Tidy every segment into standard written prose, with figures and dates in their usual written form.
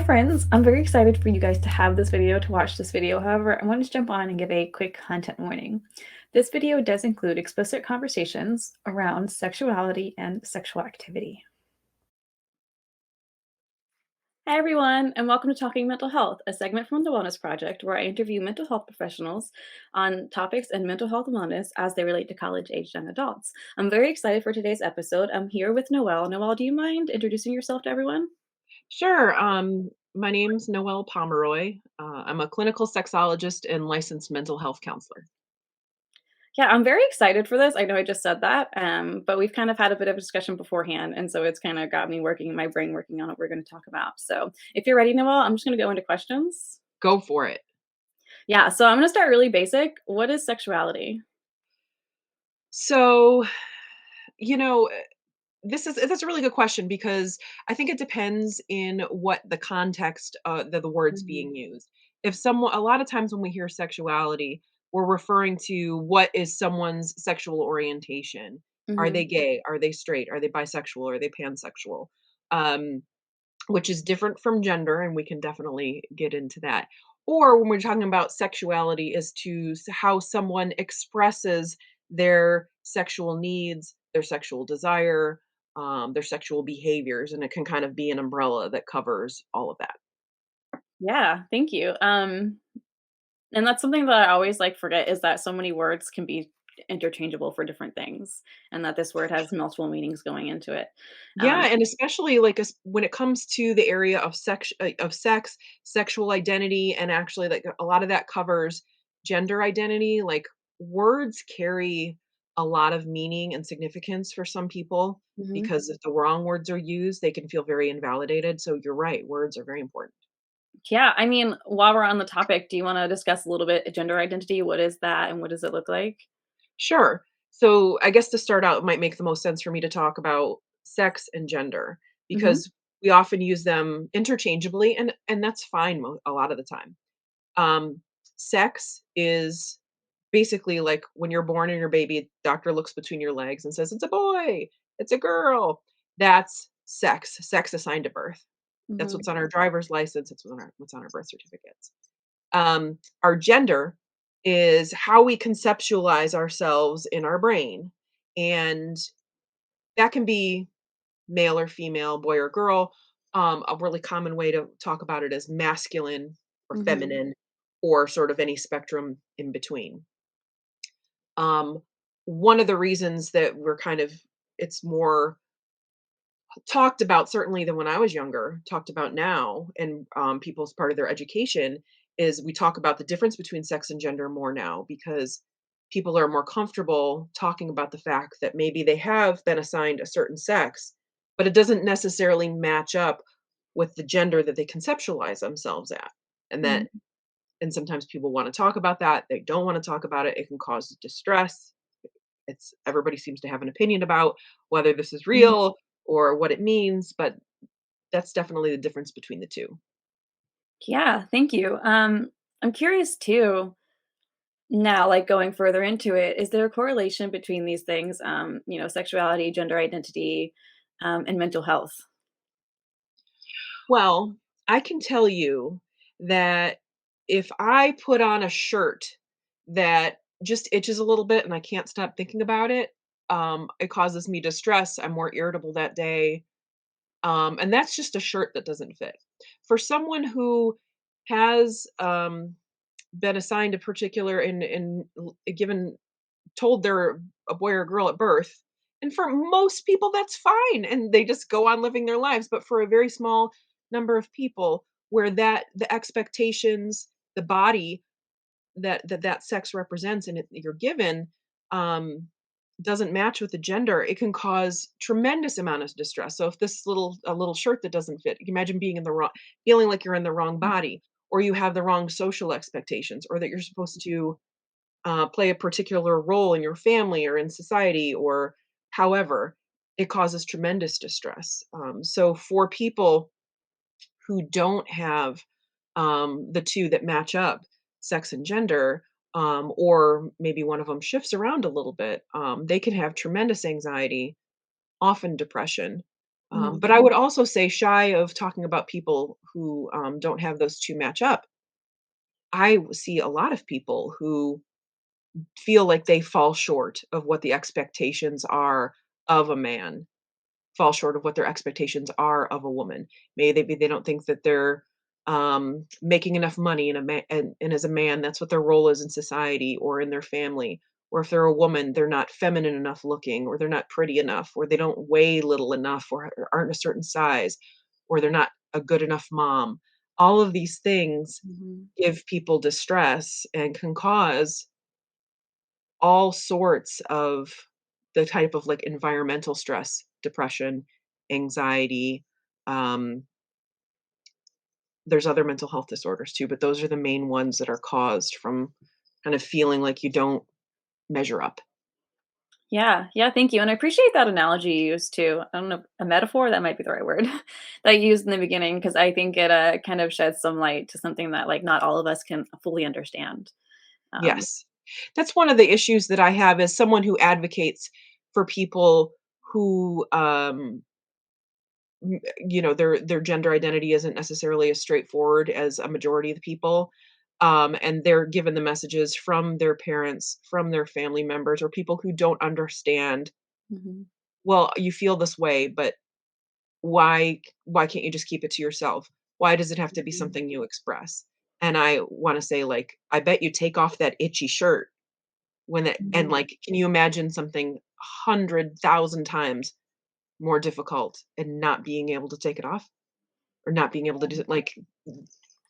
Hi friends, I'm very excited for you guys to have this video, to watch this video. However, I wanted to jump on and give a quick content warning. This video does include explicit conversations around sexuality and sexual activity. Hi everyone, and welcome to Talking Mental Health, a segment from the Wellness Project where I interview mental health professionals on topics in mental health and wellness as they relate to college-aged young adults. I'm very excited for today's episode. I'm here with Noelle. Noelle, do you mind introducing yourself to everyone? Sure. My name's Noelle Pomeroy. I'm a clinical sexologist and licensed mental health counselor. Yeah, I'm very excited for this. I know I just said that, but we've kind of had a bit of a discussion beforehand, and so it's kind of got me working, my brain working on what we're going to talk about. So, if you're ready, Noelle, I'm just going to go into questions. Go for it. Yeah, so I'm going to start really basic. What is sexuality? So, you know, that's a really good question because I think it depends in what the context the words Mhm. being used. If someone, a lot of times when we hear sexuality, we're referring to what is someone's sexual orientation. Are they Mhm. gay? Are they straight? Are they bisexual? Are they pansexual? Um, which is different from gender, and we can definitely get into that. Or when we're talking about sexuality is how someone expresses their sexual needs, their sexual desire, their sexual behaviors, and it can kind of be an umbrella that covers all of that. Yeah, thank you. And that's something that I always like forget is that so many words can be interchangeable for different things, and that this word has multiple meanings going into it. Yeah, Um, and especially like when it comes to the area of sex, sexual identity, and actually like a lot of that covers gender identity. Like words carry a lot of meaning and significance for some people mhm. because if the wrong words are used, they can feel very invalidated. So you're right, words are very important. Yeah, I mean, while we're on the topic, do you want to discuss a little bit gender identity? What is that, and what does it look like? Sure. So I guess to start out, it might make the most sense for me to talk about sex and gender Mhm. because we often use them interchangeably, and that's fine a lot of the time. Um, Sex is basically like when you're born and your baby, doctor looks between your legs and says, "It's a boy, it's a girl." That's sex. Sex assigned at birth. That's Mhm. what's on our driver's license. It's what's on our birth certificates. Our gender is how we conceptualize ourselves in our brain. And that can be male or female, boy or girl. A really common way to talk about it is masculine or Mhm. feminine, or sort of any spectrum in between. Um, One of the reasons that it's more talked about certainly than when I was younger, talked about now, and people's part of their education is we talk about the difference between sex and gender more now because people are more comfortable talking about the fact that maybe they have been assigned a certain sex, but it doesn't necessarily match up with the gender that they conceptualize themselves at. And that Mhm. and sometimes people want to talk about that, they don't want to talk about it. It can cause distress. It's everybody seems to have an opinion about whether this is Mhm. real or what it means, but that's definitely the difference between the 2. Yeah, thank you. I'm curious too, now, like going further into it, is there a correlation between these things, sexuality, gender identity, and mental health? Well, I can tell you that if I put on a shirt that just itches a little bit and I can't stop thinking about it, it causes me distress. I'm more irritable that day. And that's just a shirt that doesn't fit. For someone who has been assigned a particular given told they're a boy or a girl at birth. And for most people, that's fine. And they just go on living their lives. But for a very small number of people where the expectations, the body that sex represents and you're given, um, doesn't match with the gender, it can cause tremendous amount of distress. So if a little shirt that doesn't fit, you can imagine being in the wrong, feeling like you're in the wrong body, or you have the wrong social expectations, or that you're supposed to play a particular role in your family or in society or however, it causes tremendous distress. So for people who don't have the two that match up, sex and gender, or maybe one of them shifts around a little bit, they can have tremendous anxiety, often depression. Mhm. But I would also say, shy of talking about people who don't have those two match up, see a lot of people who feel like they fall short of what the expectations are of a man, fall short of what their expectations are of a woman. Maybe they don't think that they're making enough money in a and as a man, that's what their role is in society or in their family. Or if they're a woman, they're not feminine enough looking, or they're not pretty enough, or they don't weigh little enough, or aren't a certain size, or they're not a good enough mom. All of these things Mhm. give people distress and can cause all sorts of the type of, like, environmental stress, depression, anxiety, um, there's other mental health disorders too, but those are the main ones that are caused from kind of feeling like you don't measure up. Yeah, yeah, thank you, and I appreciate that analogy you used too. I don't know, a metaphor, that might be the right word, that you used in the beginning, because I think it, kind of sheds some light to something that, like, not all of us can fully understand. Um Yes. That's one of the issues that I have as someone who advocates for people who, their gender identity isn't necessarily as straightforward as a majority of the people, and they're given the messages from their parents, from their family members, or people who don't understand, Mhm, "Well, you feel this way, but why can't you just keep it to yourself? Why does it have to be mhm, something you express?" And I wanna say, like, I bet you take off that itchy shirt when it and, mhm, like, can you imagine something 100,000 times more difficult and not being able to take it off? Or not being able to do it, like,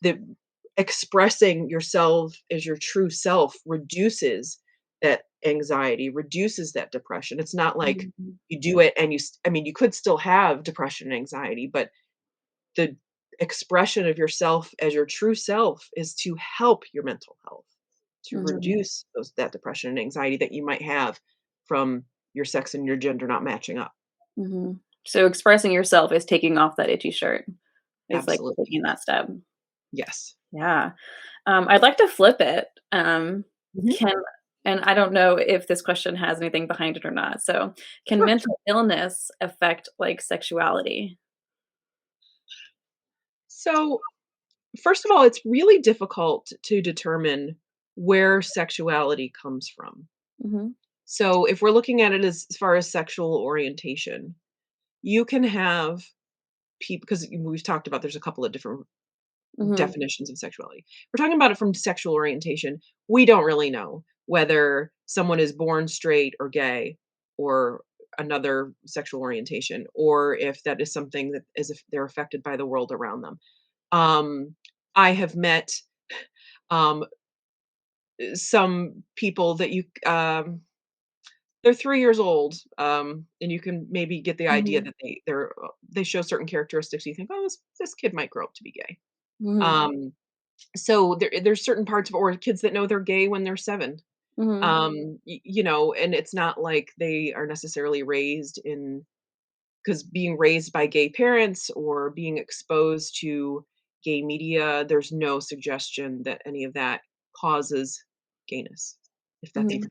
the expressing yourself as your true self reduces that anxiety, reduces that depression. It's not like mhm, you do it and I mean, you could still have depression and anxiety, but the expression of yourself as your true self is to help your mental health, to mhm, reduce that depression and anxiety that you might have from your sex and your gender not matching up. mhm. So expressing yourself is taking off that itchy shirt. Is, like, Absolutely. taking that step. Yes. Yeah. I'd like to flip it. Mhm. Can and I don't know if this question has anything behind it or not. So, can Sure. mental illness affect, like, sexuality? So, first of all, it's really difficult to determine where sexuality comes from. Mhm, So, if we're looking at it as far as sexual orientation, you can have people, because we've talked about there's a couple of different mhm, definitions of sexuality. We're talking about it from sexual orientation. We don't really know whether someone is born straight or gay or another sexual orientation, or if that is something that is if they're affected by the world around them. Um, I have met um, some people that they're 3 years old, and you can maybe get the idea mhm, that they show certain characteristics. You think, "Oh, this kid might grow up to be gay." mhm, Um, so there's certain parts of or kids that know they're gay when they're 7. mhm, And it's not like they are necessarily raised in, because being raised by gay parents or being exposed to gay media, there's no suggestion that any of that causes gayness, if that's mhm, even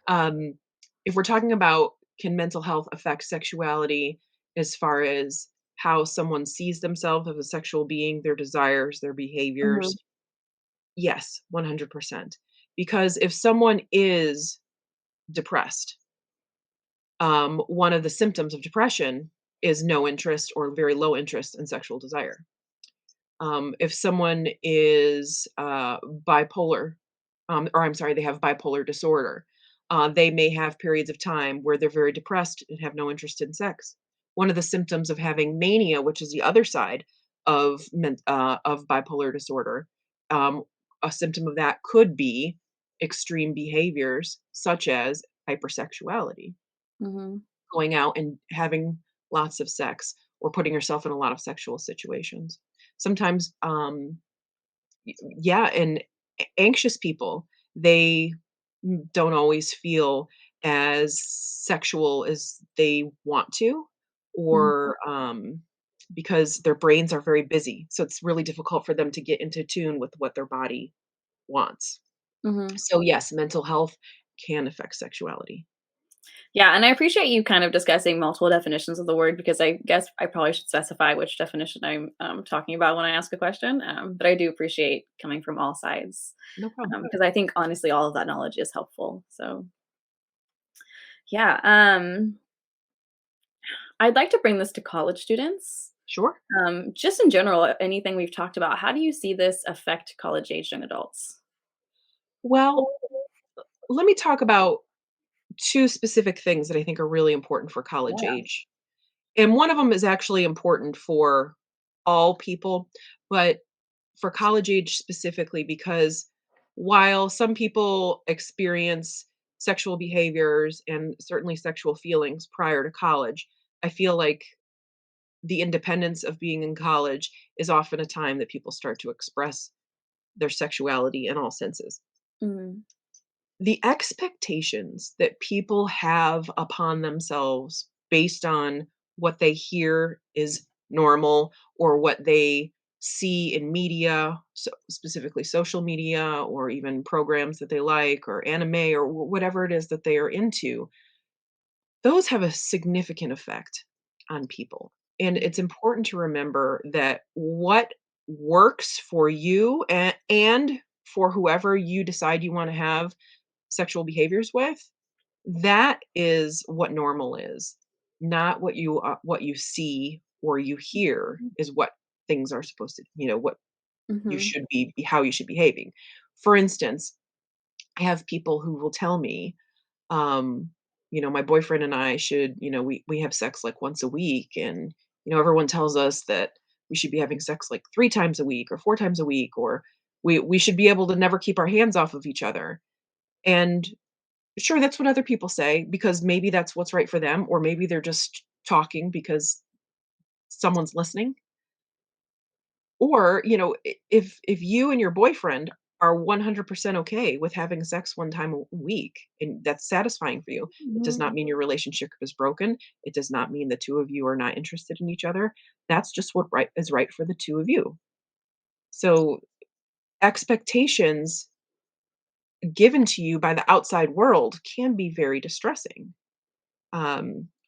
um, if we're talking about, can mental health affect sexuality as far as how someone sees themselves as a sexual being, their desires, their behaviors? mhm, Yes, 100%. Because if someone is depressed, one of the symptoms of depression is no interest or very low interest in sexual desire. If someone is bipolar, or I'm sorry, they have bipolar disorder, they may have periods of time where they're very depressed and have no interest in sex. One of the symptoms of having mania, which is the other side of bipolar disorder, um, a symptom of that could be extreme behaviors such as hypersexuality, mhm, going out and having lots of sex or putting yourself in a lot of sexual situations. Sometimes, yeah, and anxious people, they don't always feel as sexual as they want to, mhm, or because their brains are very busy. So it's really difficult for them to get into tune with what their body wants. mhm. So, yes, mental health can affect sexuality. Yeah, and I appreciate you kind of discussing multiple definitions of the word because I guess I probably should specify which definition I'm talking about when I ask a question. But I do appreciate coming from all sides No problem. because I think honestly all of that knowledge is helpful. So yeah, I'd like to bring this to college students. Sure. Just in general, anything we've talked about, how do you see this affect college age young adults? Well, let me talk about two specific things that I think are really important for college Yeah. age. And one of them is actually important for all people, but for college age specifically, because while some people experience sexual behaviors and certainly sexual feelings prior to college, I feel like the independence of being in college is often a time that people start to express their sexuality in all senses. Mhm. The expectations that people have upon themselves based on what they hear is normal or what they see in media, so specifically social media or even programs that they like or anime or whatever it is that they are into, those have a significant effect on people. And it's important to remember that what works for you and for whoever you decide you want to have sexual behaviors with, that is what normal is, not what you see or you hear is what things are supposed to, what you Mhm. should be how you should be behaving. For instance, I have people who will tell me, um, my boyfriend and I should, we have sex like once a week, and everyone tells us that we should be having sex like 3 times a week or 4 times a week, or we should be able to never keep our hands off of each other. And sure, that's what other people say because maybe that's what's right for them, or maybe they're just talking because someone's listening. Or, if you and your boyfriend are 100% okay with having sex 1 time a week and that's satisfying for you, it does not Mhm. mean your relationship is broken. It does not mean the two of you are not interested in each other. That's just what right is right for the two of you. So expectations given to you by the outside world can be very distressing.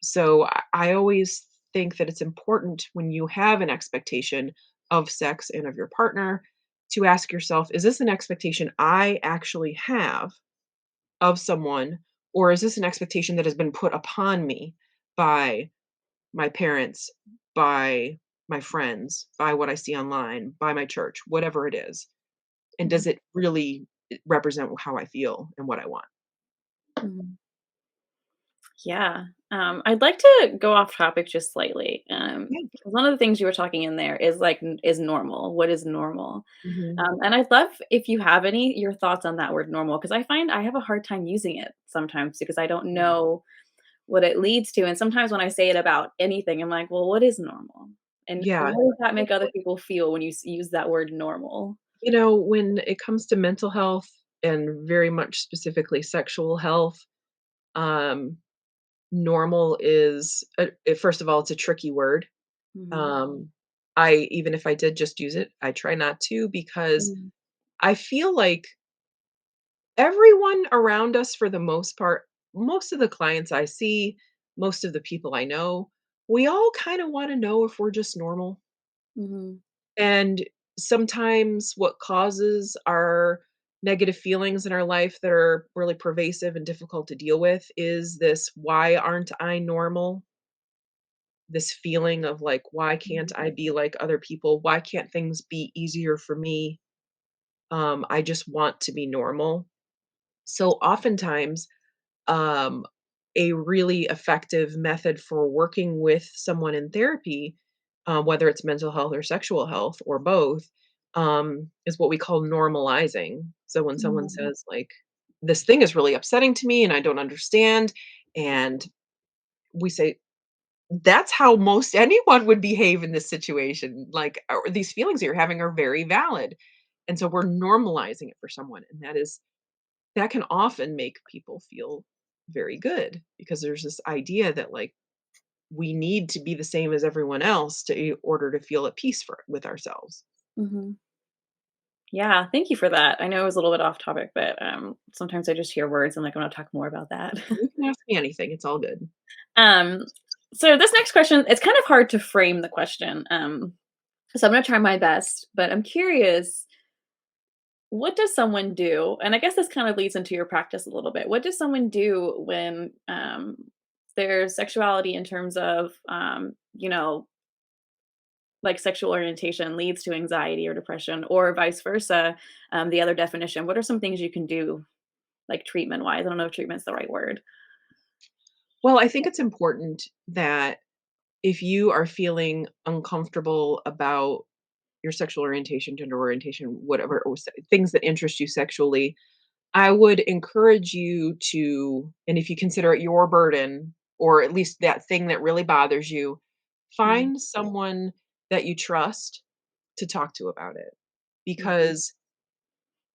So I always think that it's important when you have an expectation of sex and of your partner to ask yourself, is this an expectation I actually have of someone, or is this an expectation that has been put upon me by my parents, by my friends, by what I see online, by my church, whatever it is? And Mhm. does it really represent how I feel and what I want? Mhm. Yeah. I'd like to go off topic just slightly. Yeah. 'Cause one of the things you were talking in there is like is normal. What is normal? Mhm. And I'd love if you have any your thoughts on that word normal because I find I have a hard time using it sometimes because I don't Mhm. know what it leads to. And sometimes when I say it about anything, I'm like, well, what is normal? And how Yeah. does that make other people feel when you use that word normal? When it comes to mental health and very much specifically sexual health, um, normal is, first of all, it's a tricky word. Mhm. Um, I even if I did just use it, I try not to because Mhm. I feel like everyone around us, for the most part, most of the clients I see, most of the people I know, we all kind of want to know if we're just normal. Mhm. And sometimes what causes our negative feelings in our life that are really pervasive and difficult to deal with is this why aren't I normal? This feeling of like, why can't Mhm. I be like other people? Why can't things be easier for me? I just want to be normal. So oftentimes, um, a really effective method for working with someone in therapy, whether it's mental health or sexual health or both, is what we call normalizing. So when someone Mhm. says, like, this thing is really upsetting to me and I don't understand, and we say, that's how most anyone would behave in this situation. Like, or these feelings that you're having are very valid. And so we're normalizing it for someone. And that can often make people feel very good because there's this idea that like we need to be the same as everyone else to in order to feel at peace with ourselves. Mhm. Yeah, thank you for that. I know it was a little bit off topic, but sometimes I just hear words and like I want to talk more about that. You can ask me anything, it's all good. um, so this next question, it's kind of hard to frame the question. So I'm gonna try my best, but I'm curious, what does someone do? And I guess this kind of leads into your practice a little bit. What does someone do when their sexuality in terms of like sexual orientation leads to anxiety or depression, or vice versa? The other definition. What are some things you can do, like treatment wise? I don't know if treatment's the right word. Well, I think it's important that if you are feeling uncomfortable about your sexual orientation, gender orientation, whatever, or things that interest you sexually, I would encourage you to, and if you consider it your burden, or at least that thing that really bothers you, Mhm. find someone that you trust to talk to about it. Mhm. Because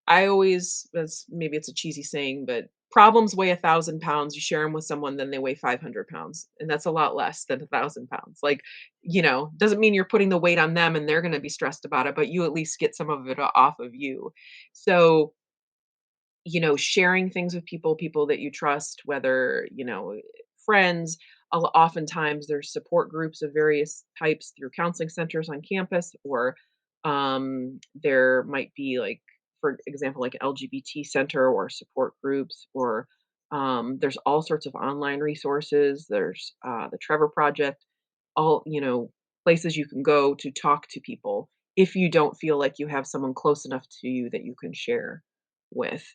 I always, that's maybe it's a cheesy saying, but problems weigh 1,000 pounds. You share them with someone, then they weigh 500 pounds. And that's a lot less than 1,000 pounds. Like, doesn't mean you're putting the weight on them and they're going to be stressed about it, but you at least get some of it off of you. So, sharing things with people that you trust, whether, friends, oftentimes there's support groups of various types through counseling centers on campus, or there might be like, for example, like LGBT center or support groups, or there's all sorts of online resources. There's the Trevor Project, all, places you can go to talk to people if you don't feel like you have someone close enough to you that you can share with.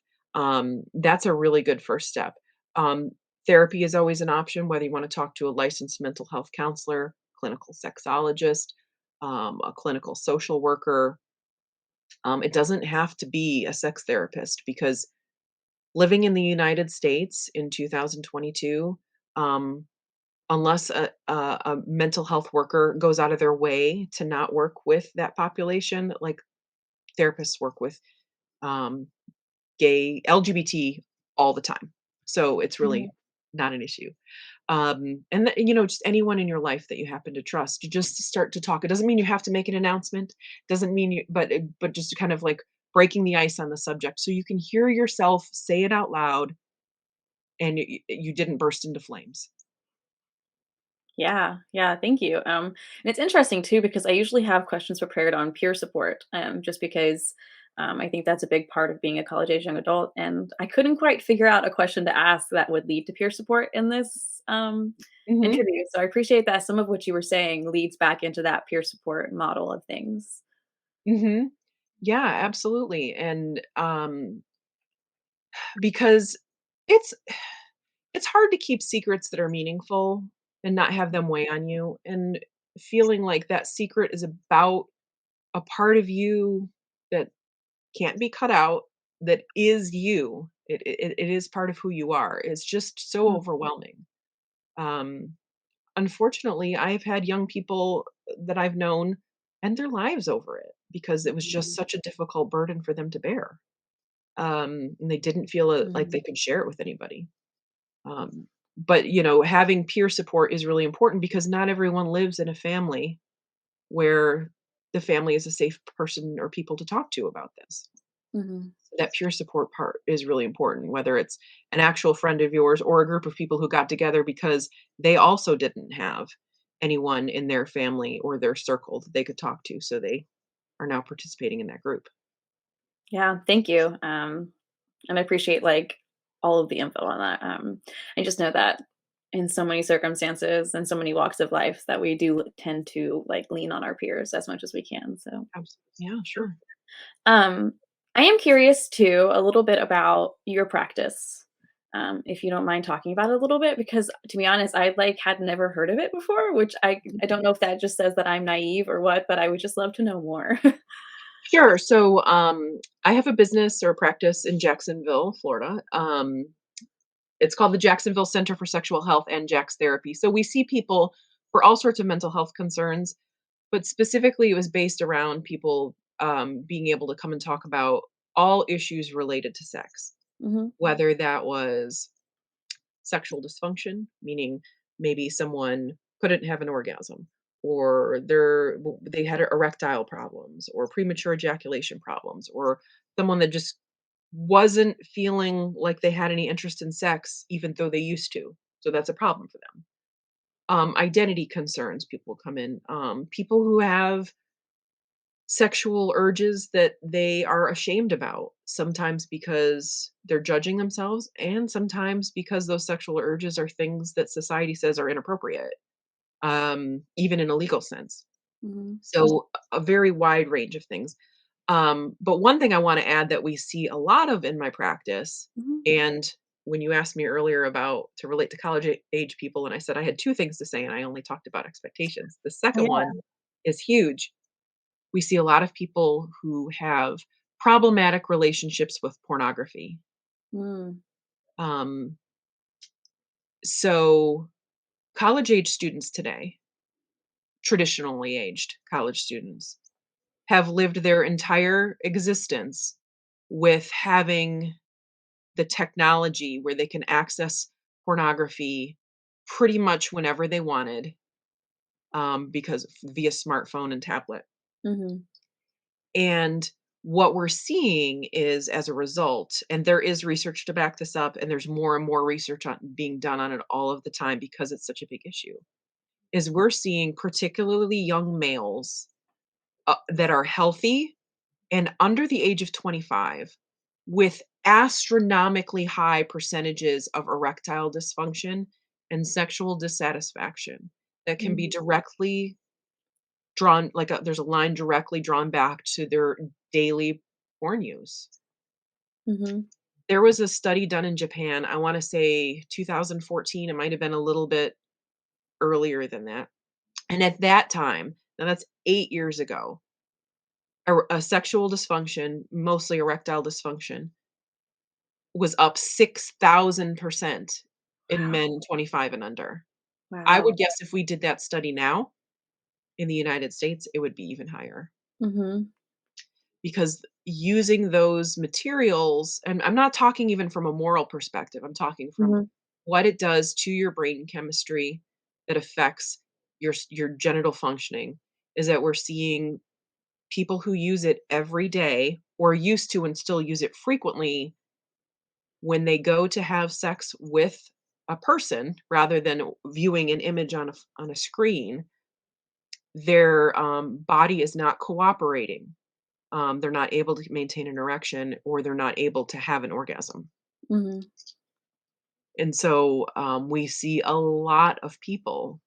That's a really good first step. Um, Therapy is always an option, whether you want to talk to a licensed mental health counselor, clinical sexologist, a clinical social worker. It doesn't have to be a sex therapist, because living in the United States in 2022, um, unless a mental health worker goes out of their way to not work with that population, like therapists work with um, gay, LGBT all the time. So it's Mhm. really not an issue. And just anyone in your life that you happen to trust, you just start to talk. It doesn't mean you have to make an announcement. Doesn't mean you, but just kind of like breaking the ice on the subject, so you can hear yourself say it out loud, and you didn't burst into flames. Yeah, yeah, thank you. And it's interesting too because I usually have questions prepared on peer support, just because I think that's a big part of being a college age young adult. And I couldn't quite figure out a question to ask that would lead to peer support in this Hmm. interview. So I appreciate that some of what you were saying leads back into that peer support model of things. Hmm. Yeah, absolutely. And because it's it's hard to keep secrets that are meaningful and not have them weigh on you, and feeling like that secret is about a part of you that can't be cut out, that is you. It is part of who you are. It's just so overwhelming. Um, Unfortunately, I've had young people that I've known end their lives over it because it was just such a difficult burden for them to bear. And they didn't feel like Mhm. they could share it with anybody. But having peer support is really important, because not everyone lives in a family where the family is a safe person or people to talk to about this. Mhm. So that peer support part is really important, whether it's an actual friend of yours or a group of people who got together because they also didn't have anyone in their family or their circle that they could talk to. So they are now participating in that group. Yeah, thank you. And I appreciate like all of the info on that. I just know that in so many circumstances and so many walks of life that we do tend to like lean on our peers as much as we can. So, Absolutely. Yeah, sure. um, I am curious too a little bit about your practice. If you don't mind talking about it a little bit, because to be honest, I like had never heard of it before, which I don't know if that just says that I'm naive or what, but I would just love to know more. Sure. So, I have a business or practice in Jacksonville, Florida. It's called the Jacksonville Center for Sexual Health and Jax Therapy. So we see people for all sorts of mental health concerns, but specifically it was based around people being able to come and talk about all issues related to sex, Hmm. whether that was sexual dysfunction, meaning maybe someone couldn't have an orgasm, or they had erectile problems or premature ejaculation problems, or someone that just wasn't feeling like they had any interest in sex even though they used to. So that's a problem for them. Identity concerns, people come in. People who have sexual urges that they are ashamed about, sometimes because they're judging themselves, and sometimes because those sexual urges are things that society says are inappropriate, even in a legal sense. Mhm. So a very wide range of things. But one thing I want to add that we see a lot of in my practice, Mhm. and when you asked me earlier about to relate to college age people, and I said I had two things to say, and I only talked about expectations. The second Yeah. one is huge. We see a lot of people who have problematic relationships with pornography. Mm. Um, so college age students today, traditionally aged college students, have lived their entire existence with having the technology where they can access pornography pretty much whenever they wanted, because via smartphone and tablet. Mhm. And what we're seeing is, as a result, and there is research to back this up, and there's more and more research being done on it all of the time because it's such a big issue, is we're seeing particularly young males that are healthy and under the age of 25 with astronomically high percentages of erectile dysfunction and sexual dissatisfaction that can be Mhm. directly drawn, like there's a line directly drawn back to their daily porn use. Mhm. There was a study done in Japan, I want to say 2014, it might have been a little bit earlier than that. And at that time, now that's 8 years ago, a sexual dysfunction, mostly erectile dysfunction, was up 6,000% in Wow. men 25 and under. I Wow. would guess if we did that study now in the United States, it would be even higher, Mhm. because using those materials, and I'm not talking even from a moral perspective, I'm talking from Mhm. what it does to your brain chemistry that affects your genital functioning, is that we're seeing people who use it every day or used to and still use it frequently when they go to have sex with a person rather than viewing an image on a screen. Their body is not cooperating. They're not able to maintain an erection, or they're not able to have an orgasm. Mhm. And so we see a lot of people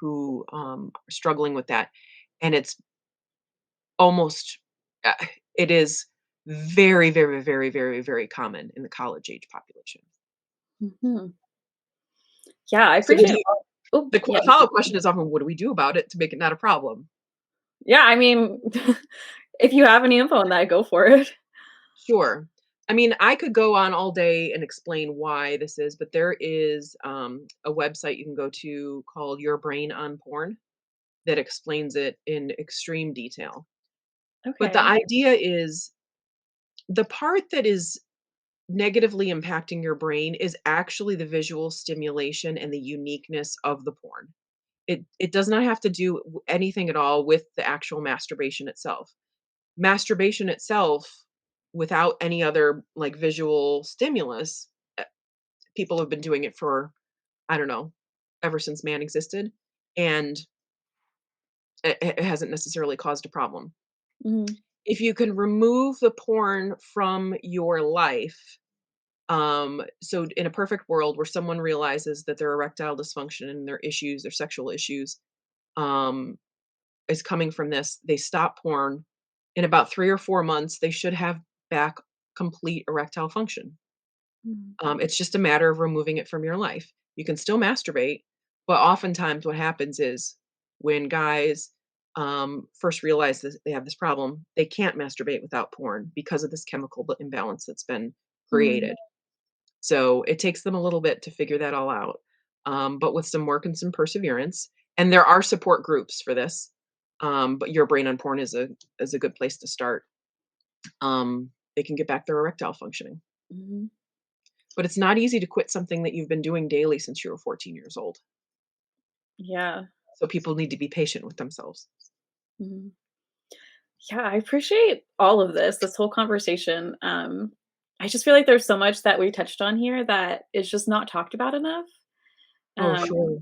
who are struggling with that. And it's almost, uh, it is very, very, very, very, very common in the college age population. Mhm. Yeah, I So appreciate all. Oh, yeah. follow-up question is often, what do we do about it to make it not a problem? Yeah, I mean, if you have any info on that, go for it. Sure. I mean, I could go on all day and explain why this is, but there is a website you can go to called Your Brain on Porn that explains it in extreme detail. But the Okay. idea is, the part that is negatively impacting your brain is actually the visual stimulation and the uniqueness of the porn. It does not have to do anything at all with the actual masturbation itself. Masturbation itself, without any other, like, visual stimulus, uh, people have been doing it for, I don't know, ever since man existed, and it hasn't necessarily caused a problem. Mhm. If you can remove the porn from your life, so in a perfect world where someone realizes that their erectile dysfunction and their issues, their sexual issues, um, is coming from this, they stop porn. In about 3 or 4 months, they should have back complete erectile function. Mhm. It's just a matter of removing it from your life. You can still masturbate, but oftentimes what happens is, when guys first realize that they have this problem, they can't masturbate without porn because of this chemical imbalance that's been Mhm. created. So it takes them a little bit to figure that all out. But with some work and some perseverance, and there are support groups for this. But Your Brain on Porn is a good place to start. They can get back their erectile functioning. Mhm. But it's not easy to quit something that you've been doing daily since you were 14 years old. Yeah. So people need to be patient with themselves. Mhm. Yeah, I appreciate all of this whole conversation. I just feel like there's so much that we touched on here that is just not talked about enough. Oh, Um, sure.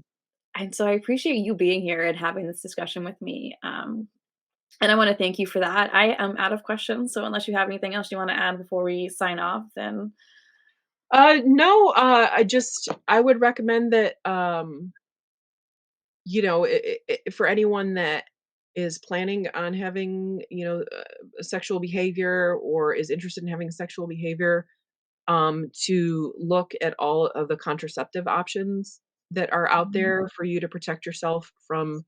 and so I appreciate you being here and having this discussion with me. And I want to thank you for that. I am out of questions, so unless you have anything else you want to add before we sign off, then No, I would recommend that, for anyone that is planning on having, sexual behavior or is interested in having sexual behavior, to look at all of the contraceptive options that are out Mhm, there for you to protect yourself from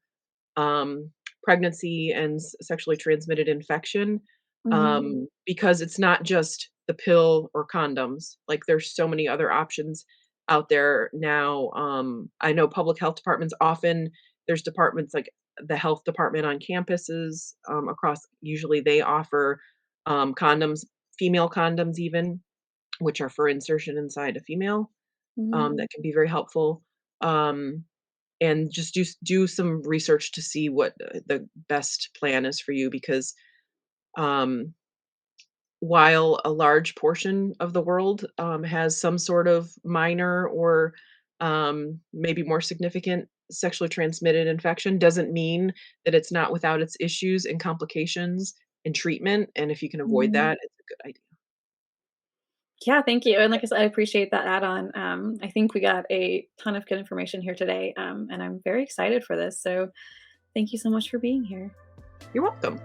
um, pregnancy and sexually transmitted infection, mhm, because it's not just the pill or condoms. Like there's so many other options out there now. I know public health departments often there's departments like the health department on campuses across. Usually they offer condoms, female condoms even, which are for insertion inside a female. mhm. That can be very helpful. Um, and just do some research to see what the best plan is for you because um, while a large portion of the world has some sort of minor or maybe more significant sexually transmitted infection, doesn't mean that it's not without its issues and complications and treatment. And if you can avoid Mhm. that, it's a good idea. Yeah, thank you. And like I said, I appreciate that add-on. I think we got a ton of good information here today, and I'm very excited for this. So thank you so much for being here. You're welcome.